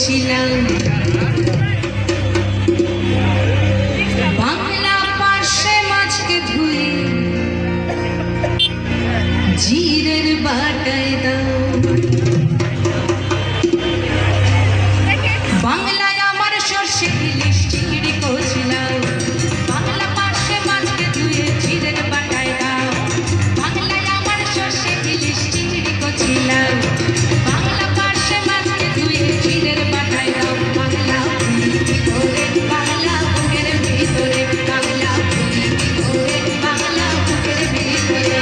কচিলাম বাংলা পার্শ্বে মাছকে ধুয়ে জিরের বাটায় দাও। বাংলায় আমার সর্ষে ইলিশ চিংড়ি কচিলাম বাংলা পার্শ্বে মাছকে ধুয়ে জিরের বাটায় দাও। বাংলায় আমার সর্ষে ইলিশ চিংড়ি কচিলাম বাংলা পার্শ্বে মাছকে ধুয়ে জিরের বাটায় দাও। বাংলা পুলিটি করে বাংলা বুকের ভিতরে বাংলা পুলিটি করে বাংলা বুকের ভিতরে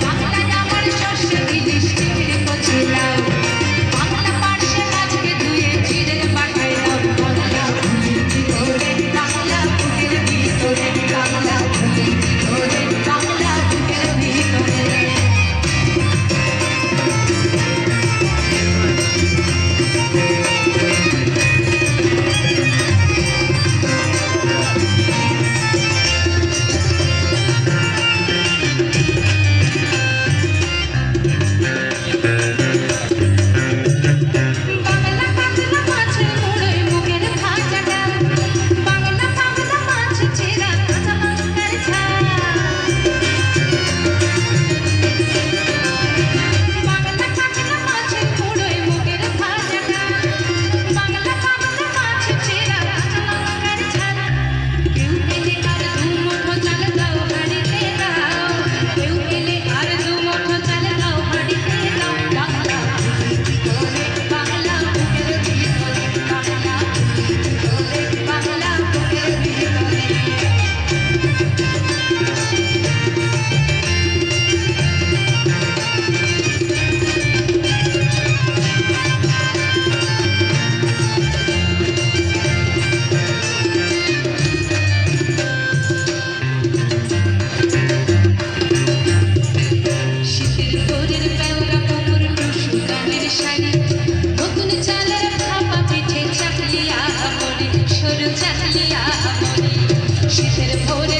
বাংলায় আমার সর্ষে ইলিশ চিংড়ি কচিলাম বাংলা পার্শ্বে মাছকে ধুয়ে জিরের বাটায় দাও। বাংলা পুলিটি করে বাংলা বুকের ভিতরে বাংলা পুলিটি করে বাংলা বুকের ভিতরে। বাংলা পাগলা মাছের মুড়োয় মুখের ভাজাটা বাংলা পাগলা মাছ চেরা কাঁচা লঙ্কার ঝাল। বাংলা পাগলা মাছের মুড়োয় মুখের ভাজাটা বাংলা পাগলা মাছ চেরা কাঁচা লঙ্কার ঝাল। কেউ পেলে আর দু মুঠো চাল দাও হাঁড়িতে দাও কেউ পেলে আর দু মুঠো চাল দাও হাঁড়িতে দাও। বাংলা পুলিটি করে বাংলা বুকের ভিতরে বাংলা পুলিটি করে বাংলা বুকের ভিতরে। শীতের ভোরের বেলা কোমর টুসু গানের শাড়ি নতুন চালের ভাপা পিঠে চাকলিয়া মনে সরু চাকলিয়া মনে। শীতের ভোরে